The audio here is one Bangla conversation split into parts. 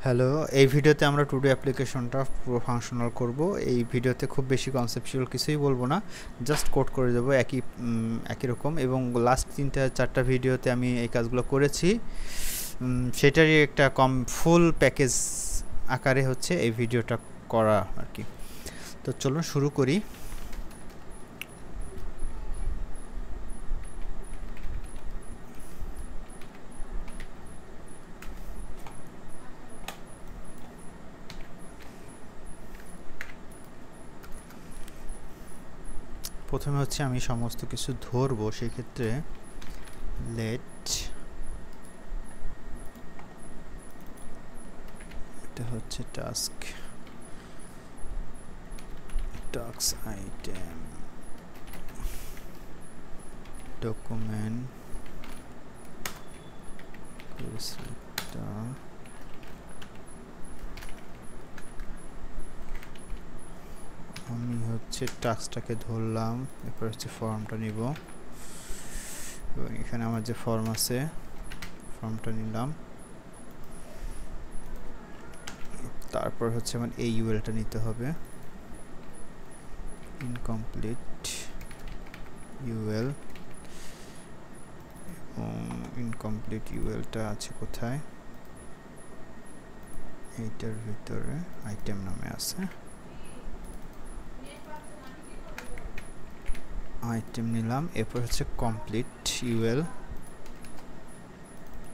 হ্যালো, এই ভিডিওতে আমরা টুডু অ্যাপ্লিকেশনটা পুরো ফাংশনাল করব। এই ভিডিওতে খুব বেশি কনসেপচুয়াল কিছুই বলবো না, জাস্ট কোড করে দেবো একই রকম। এবং লাস্ট 3-4টা ভিডিওতে আমি এই কাজগুলো করেছি, সেটারই একটা ফুল প্যাকেজ আকারে হচ্ছে এই ভিডিওটা করা আর কি। তো চলুন শুরু করি। প্রথমে হচ্ছে আমি সমস্ত কিছু ধরবো, সেক্ষেত্রে লেট, এটা হচ্ছে টাস্ক আইটেম, ডকুমেন্ট, আমি হচ্ছে টাস্কটাকে ধরলাম, এরপর হচ্ছে ফর্মটা নিব এবং এখানে আমার যে ফর্ম আছে ফর্মটা নিলাম। তারপর হচ্ছে আমার এই ইউএলটা নিতে হবে, ইনকমপ্লিট ইউএল। এবং ইনকমপ্লিট ইউএলটা আছে কোথায়? এইটার ভিতরে আইটেম নামে আছে, আইটেম নিলাম। এরপর হচ্ছে কমপ্লিট ইউএল,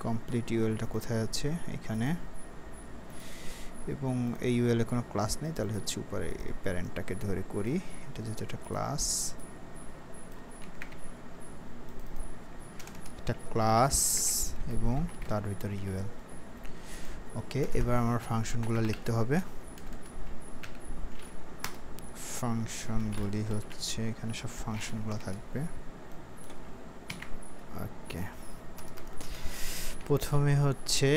কমপ্লিট ইউএলটা কোথায় আছে? এখানে। এবং এই ইউএল এ কোনো ক্লাস নেই, তাহলে হচ্ছে উপরে প্যারেন্টটাকে ধরে করি। এটা যেহেতু একটা ক্লাস, এটা ক্লাস এবং তার ভিতরে ইউএল। ওকে, এবার আমার ফাংশনগুলো লিখতে হবে। ফাংশনগুলি হচ্ছে এখানে সব ফাংশনগুলো থাকবে। ওকে, প্রথমে হচ্ছে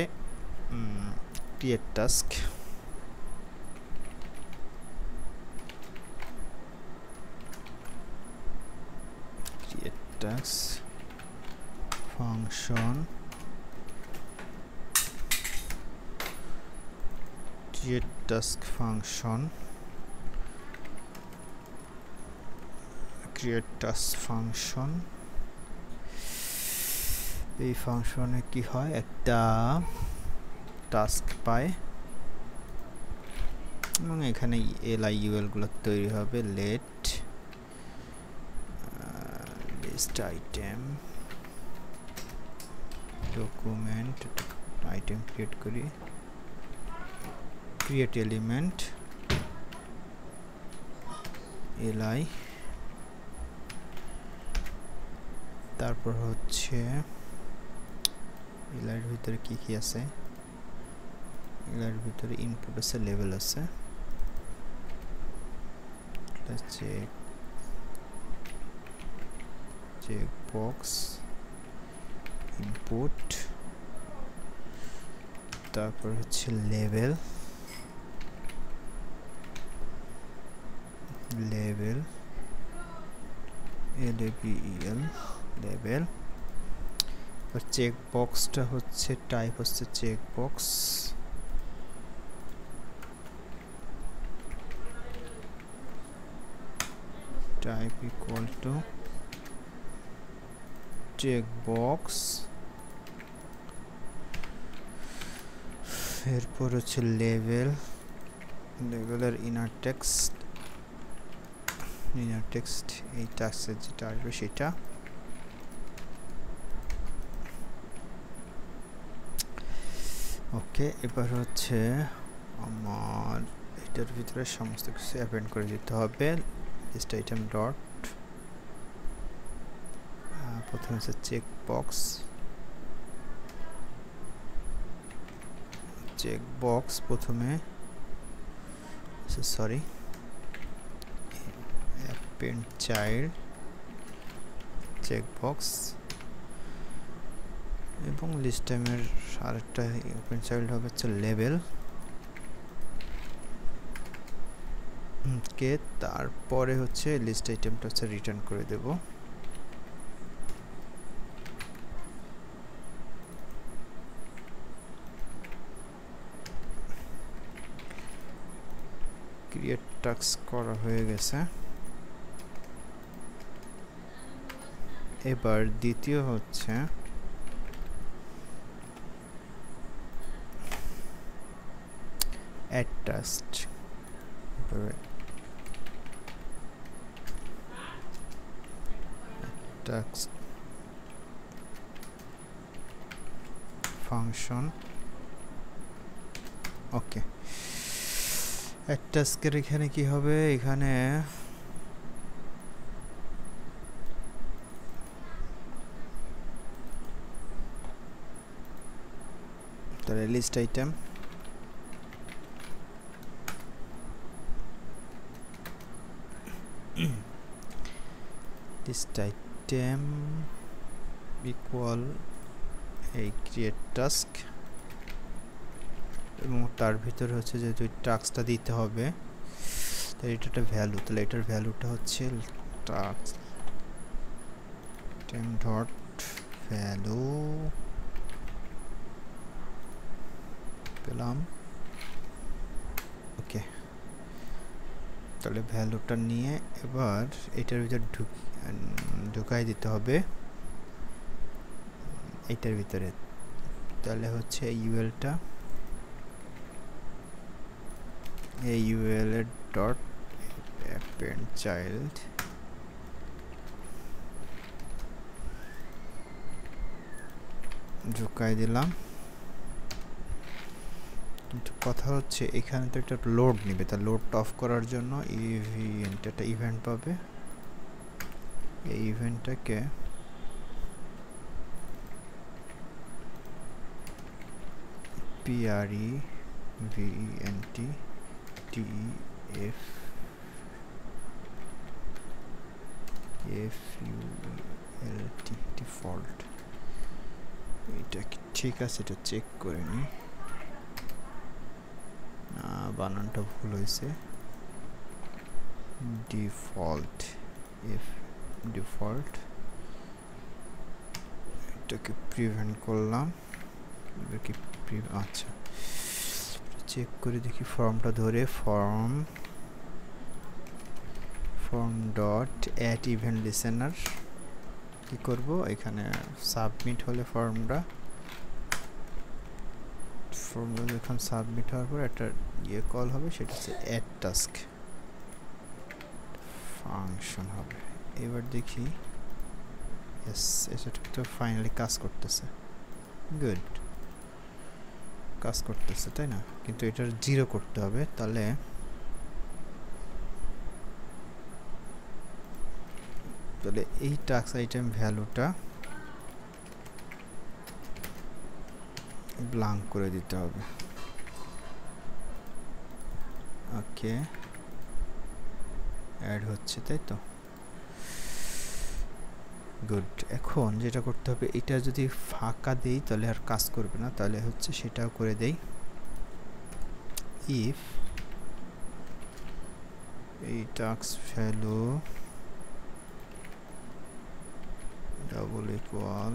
create task, function create task function. এই ফাংশনে কি হয়, একটা টাস্ক পায় এবং এখানে লিউএল গুলো তৈরি হবে। Let list item, document item create করি, ক্রিয়েট এলিমেন্ট লি। তারপর হচ্ছে এলার ভিতরে কি কি আছে? এলার ভিতরে ইনপুট আছে, লেভেল আছে, চেক বক্স, ইনপুট, তারপর হচ্ছে লেভেল, LABEL লেভেল। আর চেক বক্সটা হচ্ছে টাইপ হচ্ছে check box, type equal two check box. এরপর হচ্ছে লেভেলের ইনার টেক্সট এই টাস্কের যেটা আসবে সেটা। ওকে, এবার হচ্ছে আমার এটার ভিতরে সমস্ত কিছু অ্যাপেন্ড করে দিতে হবে। লিস্ট আইটেম ডট, প্রথমে হচ্ছে চেক বক্স প্রথমে, sorry, append child check box এবং লিস্ট টাইমের আরেকটা ওপেন চাইল্ড হবে হচ্ছে লেভেল কে। তারপরে হচ্ছে লিস্ট আইটেমটা হচ্ছে রিটার্ন করে দেব। ক্রিয়েট টাস্ক করা হয়ে গেছে। এবার দ্বিতীয় হচ্ছে add task. Task function. Okay, add টাস্কের এখানে কি হবে, এখানে তাহলে list item list item equal এই ক্রিয়েট টাস্ক, এবং তার ভিতরে হচ্ছে যে তুই টাস্কটা দিতে হবে, তাই এটা একটা ভ্যালু, তাহলে এটার ভ্যালুটা হচ্ছে টাস্ক টেম ডট ভ্যালু পেলাম। ওকে, তাহলে ভ্যালুটা নিয়ে এবার এটার ভিতর ঢুকাই দিতে হবে এটার ভিতরে। তাহলে হচ্ছে ইউএলটা এই ইউএল এর ডট অ্যাপেন্ড চাইল্ড ঢুকাই দিলাম। কিন্তু কথা হচ্ছে এখানে তো একটা লোড নেবে, তার লোডটা অফ করার জন্য ইভেন্ট একটা ইভেন্ট পাবে। এই ইভেন্টটাকে PREVENT FULT ডিফল্ট, এটা কি ঠিক আছে? এটা চেক করে নি, বানানটা ভুল হয়েছে। ডিফল্ট ডিফল্ট, এটাকে প্রিভেন্ট করলাম। এবার কি আচ্ছা চেক করে দেখি ফর্মটা ধরে, form dot add event listener কি করব, এখানে সাবমিট হলে ফর্মটা যখন সাবমিট হওয়ার পর একটা কল হবে, সেটা হচ্ছে অ্যাড টাস্ক ফাংশন হবে। এবার দেখি ইয়েস, এটা তো ফাইনালি কাজ করতেছে, গুড কাজ করতেছে, তাই না? কিন্তু এটার 0 করতে হবে, তাহলে এই টাস্ক আইটেম ভ্যালুটা ব্ল্যাঙ্ক করে দিতে হবে। ওকে, অ্যাড হচ্ছে, তাই তো, গুড। এখন যেটা করতে হবে, এটা যদি ফাঁকা দেই তাহলে আর কাজ করবে না, তাহলে হচ্ছে সেটাও করে দেই। ইফ এই টাস্ক ভ্যালু ডাবল ইকুয়াল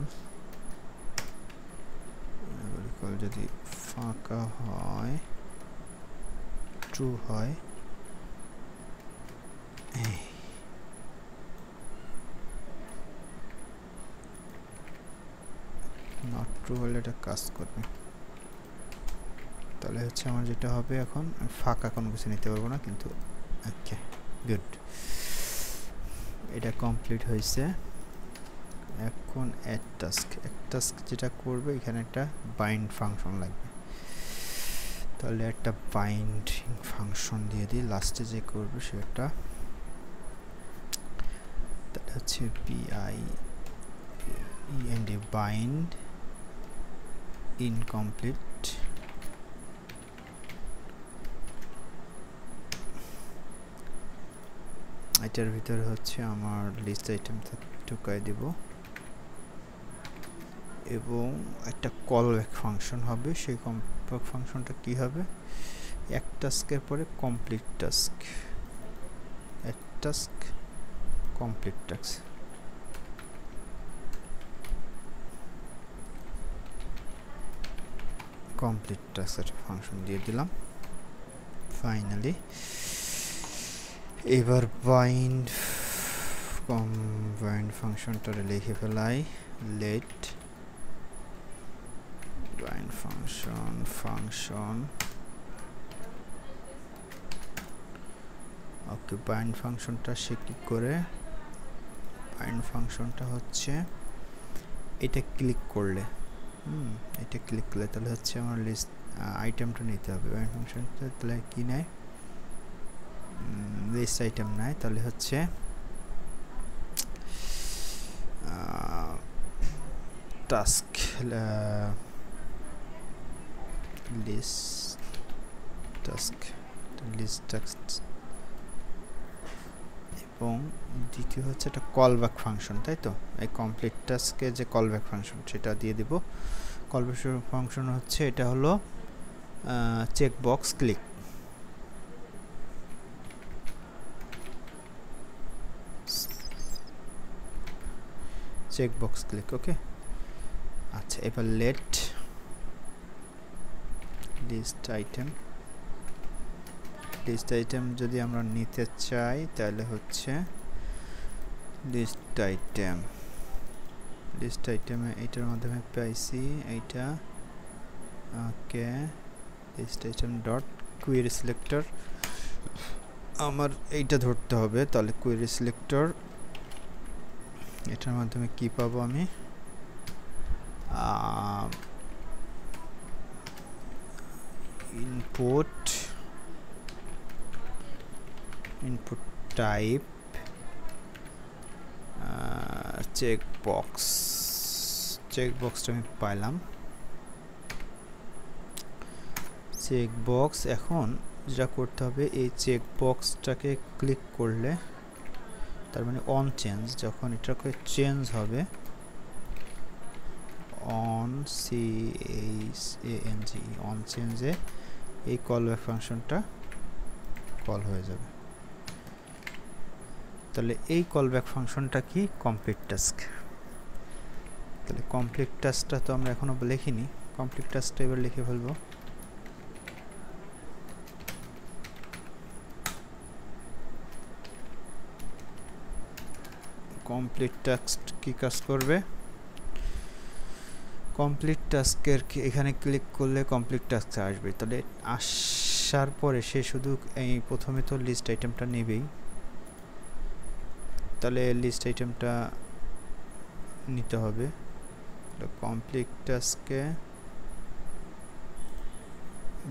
যদি ফাঁকা হয়, ট্রু হয়, নট ট্রু হলে এটা কাজ করবে। তাহলে হচ্ছে আমার যেটা হবে, এখন ফাঁকা কোনো কিছু নিতে পারবো না, কিন্তু ওকে গুড, এটা কমপ্লিট হয়েছে। এখন অ্যাড টাস্ক যেটা করবে, এখানে একটা বাইন্ড ফাংশন লাগবে, তাহলে একটা বাইন্ডিং ফাংশন দিয়ে দিই, লাস্টে যে করবে সেটা, তাহলে হচ্ছে BIEND বাইন্ড ইনকমপ্লিট। এটার ভিতরে হচ্ছে আমার লিস্ট আইটেম ঢুকাই দেব, এবং একটা কল ব্যাক ফাংশন হবে। সেই কল ব্যাক ফাংশনটা কি হবে, এক টাস্কের পরে কমপ্লিট টাস্ক, এক টাস্ক কমপ্লিট টাস্ক, একটা ফাংশন দিয়ে দিলাম। ফাইনালি এবার বাইন্ড ফাংশনটা লিখে ফেলাই let bind function okay bind ফাংশনটা সে কি করে বাইন্ড ফাংশনটা হচ্ছে এটা ক্লিক করলে এটা ক্লিক করলে তাহলে হচ্ছে আমার লিস্ট আইটেমটা নিতে হবে বাইন্ড ফাংশনটা তাহলে কি নেয় লিস্ট আইটেম নেয় তাহলে হচ্ছে টাস্ক লিস্ট টাস্ক এবং দ্বিতীয় হচ্ছে একটা কলব্যাক ফাংশন তাই তো এই কমপ্লিট টাস্কে যে কলব্যাক ফাংশন সেটা দিয়ে দিব কলব্যাক ফাংশন হচ্ছে এটা হলো চেকবক্স ক্লিক চেকবক্স ক্লিক ওকে আচ্ছা এবার লেট লিস্ট আইটেম যদি আমরা নিতে চাই তাহলে হচ্ছে লিস্ট আইটেমে এইটার মাধ্যমে পাইছি এইটা okay list item dot query selector আমার এইটা ধরতে হবে তাহলে কোয়েরি সিলেক্টর এটার মাধ্যমে কি পাবো আমি ইনপুট টাইপ চেকবক্সটা আমি পাইলাম চেকবক্স এখন যেটা করতে হবে এই চেকবক্সটাকে ক্লিক করলে তার মানে অন চেঞ্জ যখন এটাকে চেঞ্জ হবে অন CHANG অন চেঞ্জে এই কলব্যাক ফাংশনটা কল হয়ে যাবে তাহলে এই কলব্যাক ফাংশনটা কি কমপ্লিট টাস্ক তাহলে কমপ্লিট টাস্কটা তো আমরা এখনো লিখিনি কমপ্লিট টাস্কটা এবার লিখে ফেলবো কমপ্লিট টাস্ক কি কাজ করবে কমপ্লিট টাস্কের এখানে ক্লিক করলে কমপ্লিট টাস্ক আসবে তাহলে আসার পরে সে শুধু এই প্রথমে তো লিস্ট আইটেমটা নেবেই তাহলে লিস্ট আইটেমটা নিতে হবে কমপ্লিট টাস্কে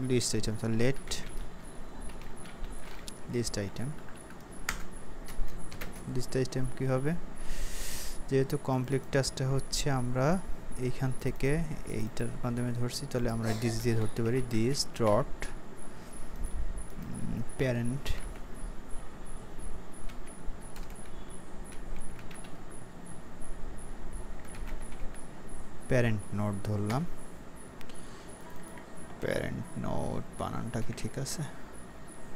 লিস্ট আইটেম তাহলে লেট লিস্ট আইটেম কি হবে যেহেতু কমপ্লিট টাস্কটা হচ্ছে আমরা এইখান থেকে এইটার মাধ্যমে ধরছি তাহলে আমরা দিস দিয়ে ধরতে পারি দিস ডট প্যারেন্ট নোড ধরলাম প্যারেন্ট নোড বানানটা কি ঠিক আছে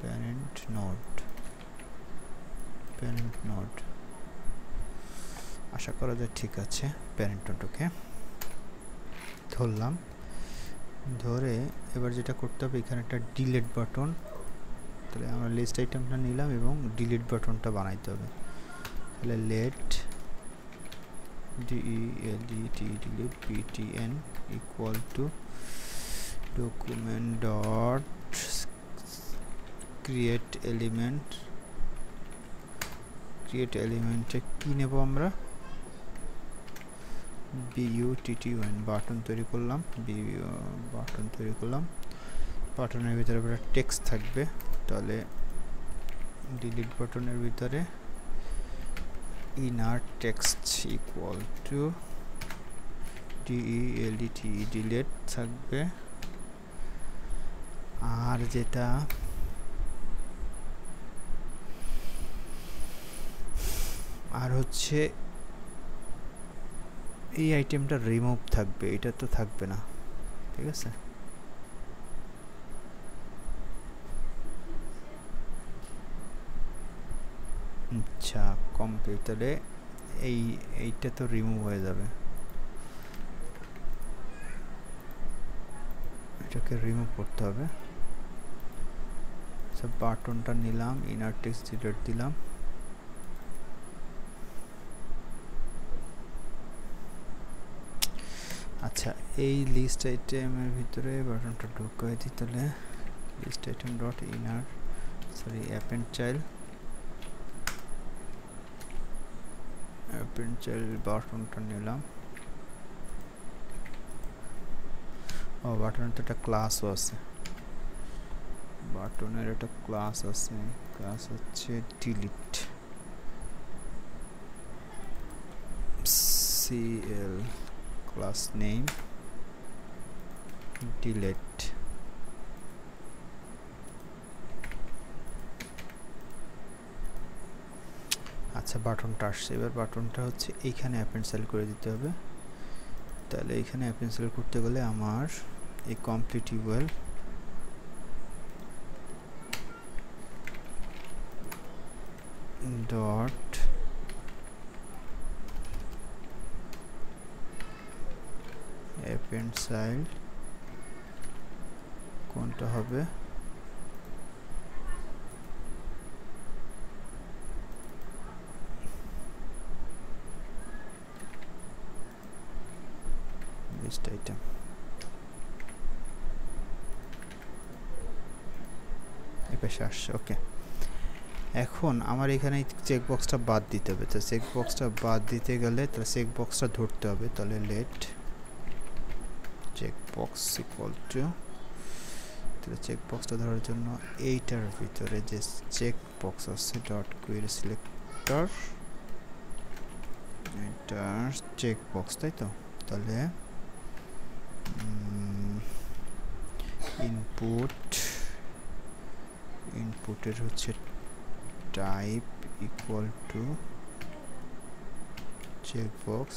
প্যারেন্ট নোড আশা করা যায় ঠিক আছে প্যারেন্ট নোডকে ধরলাম ধরে এবার যেটা করতে হবে এখানে একটা ডিলিট বাটন তাহলে আমরা লিস্ট আইটেমটা নিলাম এবং ডিলিট বাটনটা বানাইতে হবে তাহলে let delete btn equal to document dot create element এ কি নেব আমরা button বাটন তৈরি করলাম বাটনের ভিতরে একটা টেক্সট থাকবে তাহলে ডিলিট বাটনের ভিতরে inner text equal to delete থাকবে আর যেটা আর হচ্ছে এই আইটেমটা রিমুভ থাকবে এটা তো থাকবে না ঠিক আছে আচ্ছা কম্পিউটারে এইটা তো রিমুভ হয়ে যাবে এটাকে রিমুভ করতে হবে আচ্ছা বাটনটা নিলাম, ইনার টেক্সট ডিলিট দিলাম। আচ্ছা এই লিস্ট আইটেমের ভিতরে বাটনটা ঢুকিয়ে দিই, তাহলে list item dot inner sorry append child বাটনটা নিলাম। ও বাটনের তো একটা ক্লাসও আছে, বাটনের একটা ক্লাস আছে, ক্লাস হচ্ছে delete cl class name delete. আচ্ছা বাটনটা আসছে, এবার বাটনটা হচ্ছে এইখানে অ্যাপেন্সেল করে দিতে হবে। তাহলে এইখানে অ্যাপেন্সেল করতে গেলে আমার এই কমপ্লিট ইউএল ডট অ্যাপেন্সাইল কোনটা হবে, লিস্ট আইটেম। এই পাশে আসছে, ওকে। এখন আমার এখানে চেক বক্সটা বাদ দিতে হবে, তো চেক বক্সটা বাদ দিতে গেলে তাহলে চেক বক্সটা ধরতে হবে। তাহলে let check box equal to, তাহলে চেক বক্সটা ধরার জন্য এইটার ভিতরে যে চেক বক্স আছে ডট কুয়েরি সিলেক্টর, এটা চেক বক্স, তাই তো? তাহলে ইনপুটের হচ্ছে টাইপ ইকুয়াল টু চেকবক্স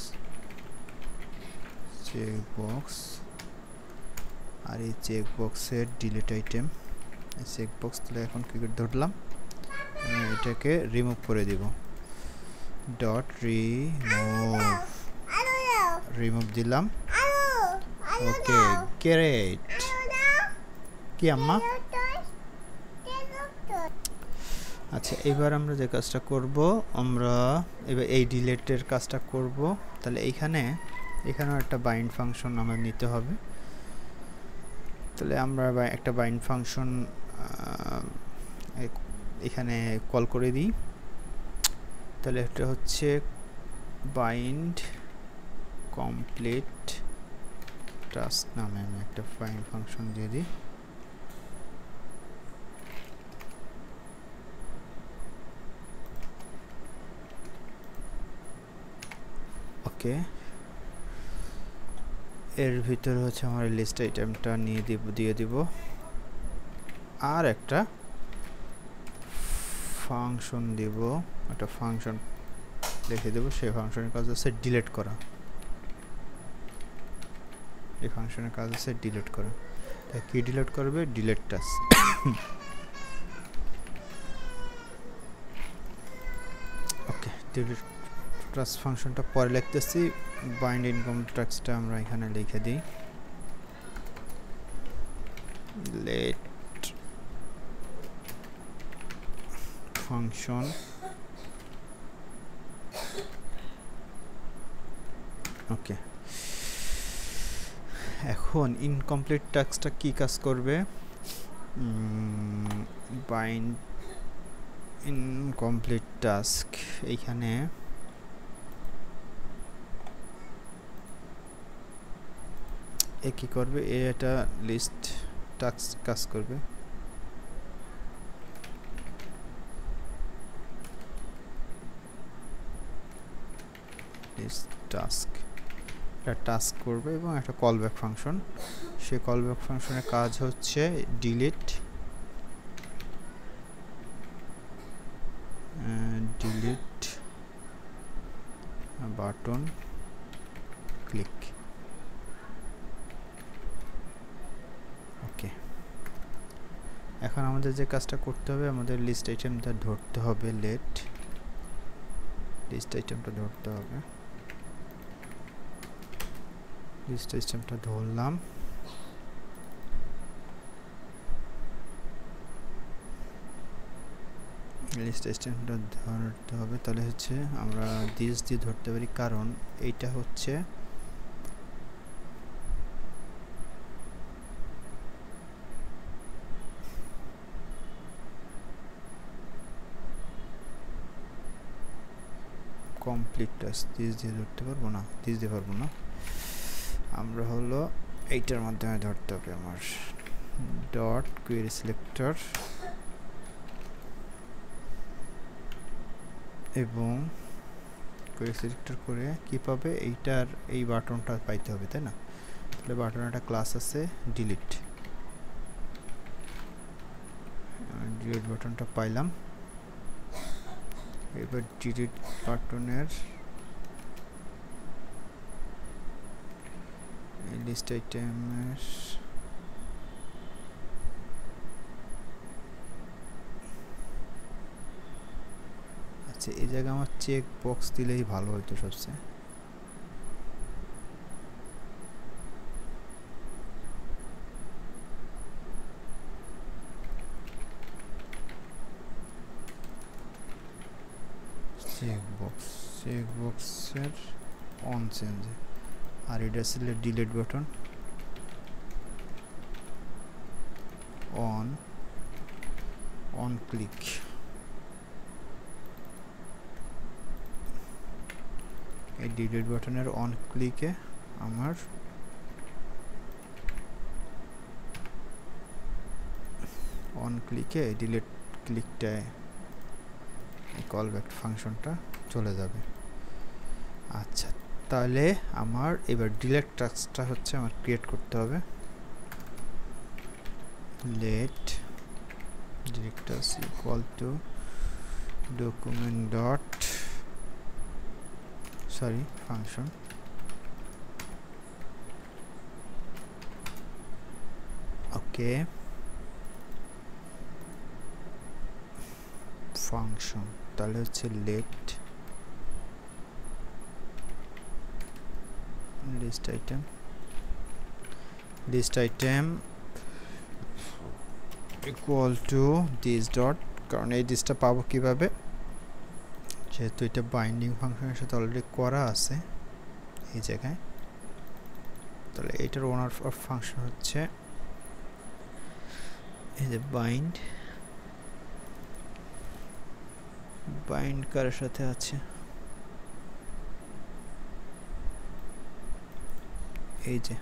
আর এই চেকবক্সের ডিলিট আইটেম চেকবক্স। তাহলে এখন কি করে ধরলাম, আমি এটাকে রিমুভ করে দিব, ডট রিমুভ দিলাম। Okay great. কি আম্মা? আচ্ছা এবার আমরা যে কাজটা করব, আমরা এবার এই ডিলিটের কাজটা করব। তাহলে এখানেও একটা বাইন্ড ফাংশন আমরা নিতে হবে। তাহলে আমরা একটা বাইন্ড ফাংশন এখানে কল করে দিই। তাহলে এটা হচ্ছে বাইন্ড কমপ্লিট টাস্ক নামে আমি একটা বাইন্ড ফাংশন দিয়ে দিই। ওকে, এর ভিতরে হচ্ছে আমার লিস্ট আইটেমটা দিয়ে দিব আর একটা ফাংশন দিব, একটা ফাংশন লিখে দেব। সেই ফাংশনের কাজ হচ্ছে ডিলিট করা, এই ফাংশনের কাজ হচ্ছে ডিলিট করা। তাই কি ডিলিট করবে? Delete task. Okay, delete task ফাংশনটা পরে লিখতেছি, বাইন্ড ইনকাম টাস্কটা আমরা এখানে লিখে দিই, লেট ফাংশন ওকে। এখন ইনকমপ্লিট টাস্কটা কি কাজ করবে? বাইন্ড ইনকমপ্লিট টাস্ক এইখানে কি করবে? এটা লিস্ট টাস্ক কাজ করবে, লিস্ট টাস্ক একটা টাস্ক করবে এবং একটা কলব্যাক ফাংশন। সেই কলব্যাক ফাংশনের কাজ হচ্ছে ডিলিট বাটন ক্লিক। ওকে, এখন আমাদের যে কাজটা করতে হবে, আমাদের লিস্ট আইটেমটা ধরতে হবে, লিস্ট আইটেমটা ধরতে হবে। লিস্ট আইটেমটা ধরলাম, লিস্ট স্ট্যান্ডটা ধরতে হবে, তাহলে হচ্ছে আমরা দিস দিয়ে ধরতে পারি, কারণ এইটা হচ্ছে কমপ্লিট টাস্ক। দিস দিয়ে ধরতে পারবো না, দিস দিয়ে পারবো না, আমরা হলো এইটার মাধ্যমে ধরতে হবে। আমার ডট কোয়েরি সিলেক্টর এবং কোয়েরি সিলেক্টর করে কি পাবে, এইটার এই বাটনটা পাইতে হবে, তাই না? তাহলে বাটন একটা ক্লাস আছে ডিলিট, ডিলিট বাটনটা পাইলাম। এবার ডিলিট বাটনের লিস্ট আইটেমের আচ্ছা, এই জায়গায় আমার চেক বক্স দিলেই ভালো হতো সবচেয়ে। চেক বক্সের অন চেঞ্জ, আর এটা ছিল ডিলিট বাটন অন ক্লিক। এই ডিলিট বাটনের অন ক্লিকে আমার ডিলিট ক্লিকটায় কল ব্যাক ফাংশনটা চলে যাবে। আচ্ছা, তাহলে আমার এবার ডিলিট টাস্কটা হচ্ছে আমার ক্রিয়েট করতে হবে। Let delete task equal to document dot function, okay, function, তাহলে হচ্ছে let list item equal to this dot, কারণ এই দিসটা পাবো কিভাবে, যেহেতু এটা বাইন্ডিং ফাংশনের সাথে অলরেডি করা আছে এই জায়গায়। তাহলে এটার ওনার অফ ফাংশন হচ্ছে এই যে বাইন্ড কারের সাথে আছে, এই যে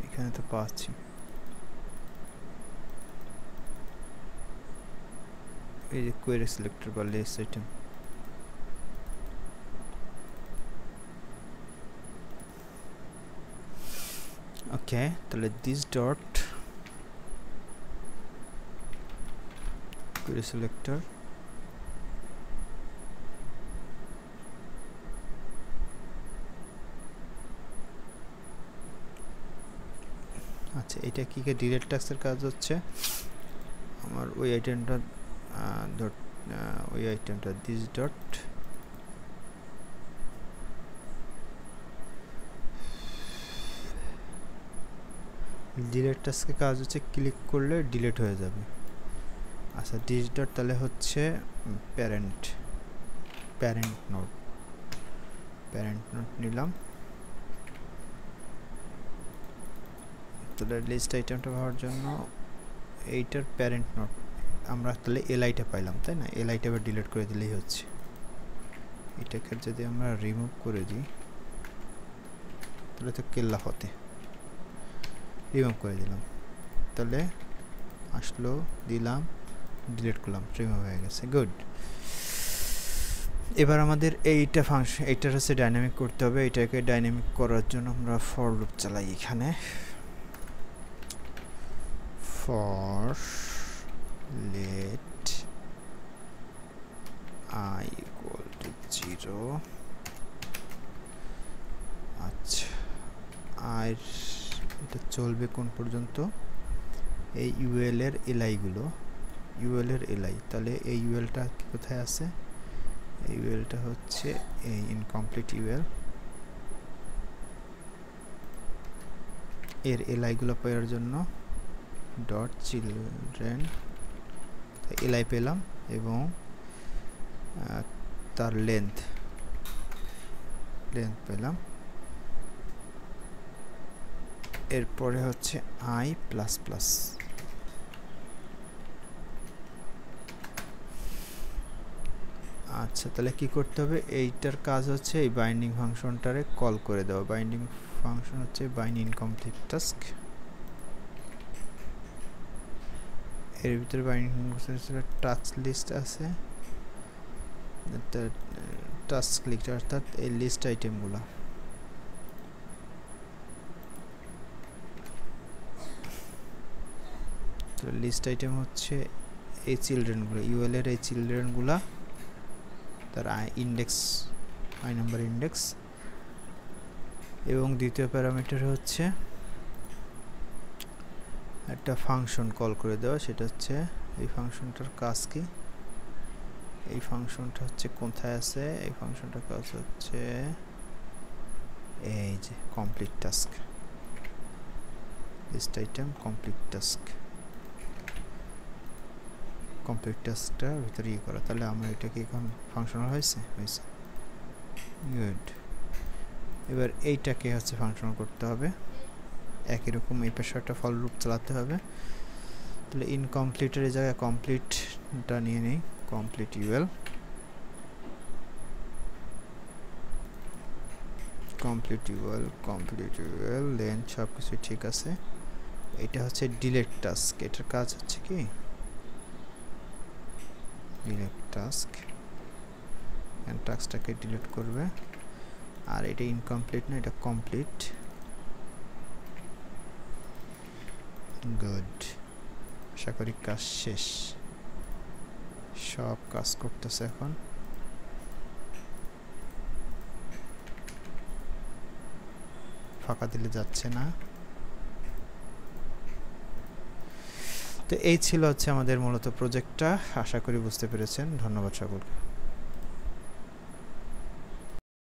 এখানে তো পাচ্ছি, এই যে কোয়েরি সিলেক্টর বা লিস্ট আইটেম। ওকে, তাহলে দিস ডট কোয়েরি সিলেক্টর আচ্ছা, এটা কি ডিলিট টাস্কের কাজ হচ্ছে, আমার ওই আইটেমটা দিস ডট ডিলিট টাস্কের কাজ হচ্ছে ক্লিক করলে ডিলিট হয়ে যাবে। আচ্ছা, দিস ডট তাহলে হচ্ছে প্যারেন্ট নোড নিলাম। তাহলে লিস্ট আইটেমটা পাওয়ার জন্য এইটার প্যারেন্ট নোড আমরা তাহলে এলআইটা পাইলাম, তাই না? এলআইটা আবার ডিলিট করে দিলেই হচ্ছে। এটাকে যদি আমরা রিমুভ করে দিই তাহলে তো কেল্লা হতে, রিমুভ করে দিলাম, তাহলে আসলো, দিলাম, ডিলিট করলাম, রিমুভ হয়ে গেছে, গুড। এবার আমাদের এইটা ফাংশন, এইটার হচ্ছে ডাইনামিক করতে হবে। এটাকে ডাইনামিক করার জন্য আমরা ফর লুপ চালাই এখানে, for let I equal to 0। আচ্ছা, আর এটা চলবে কোন পর্যন্ত, এই ইউএল এর এলআই গুলো, তাহলে এই ইউএলটা কোথায় আছে, এই ইউএলটা হচ্ছে এই ইনকমপ্লিট ইউএল, এর এলআই গুলো পাওয়ার জন্য ডট চিলড্রেন এলআই পেলাম, এবং তার লেন্থ পেলাম। এরপরে হচ্ছে i++। আচ্ছা, তাহলে কি করতে হবে, এইটার কাজ হচ্ছে এই বাইন্ডিং ফাংশনটারে কল করে দেওয়া। বাইন্ডিং ফাংশন হচ্ছে বাইন্ড ইনকমপ্লিট টাস্ক। এর ভিতরে বাইন্ডিং টাস্ক লিস্ট আছে, টাস্ক লিস্ট অর্থাৎ এই লিস্ট আইটেমগুলো। তো লিস্ট আইটেম হচ্ছে এই চিলড্রেনগুলো, ইউএল এর এই চিলড্রেনগুলা, তার ইন্ডেক্স আই নাম্বার ইন্ডেক্স। এবং দ্বিতীয় প্যারামিটার হচ্ছে একটা ফাংশন কল করে দেওয়া, সেটা হচ্ছে এই ফাংশনটার কাজ কি, এই ফাংশনটা হচ্ছে কোথায় আছে, এই ফাংশনটার কাজ হচ্ছে এই যে complete task, list item complete task. Complete টাস্কটার ভিতরে ইয়ে করা, তাহলে আমরা এটা কি এখন ফাংশনাল হয়েছে? গুড। এবার এইটাকে হচ্ছে ফাংশনাল করতে হবে, একই রকম এই পাশে একটা ফল লুপ চালাতে হবে। তাহলে ইনকমপ্লিটের এই জায়গায় কমপ্লিটটা নিয়ে নেই, কমপ্লিট ইউএল, লেন্থ সব কিছু ঠিক আছে। এটা হচ্ছে ডিলেট টাস্ক, এটার কাজ হচ্ছে কি ডিলেট টাস্ক, টাস্কটাকে ডিলিট করবে। আর এটা ইনকমপ্লিট না, এটা কমপ্লিট। গুড, আশা করি কাজ শেষ, সব কাজ করতেছে এখন। ফাঁকা দিলে যাচ্ছে না। তো এই ছিল হচ্ছে আমাদের মূলত প্রজেক্টটা, আশা করি বুঝতে পেরেছেন। ধন্যবাদ সকলকে।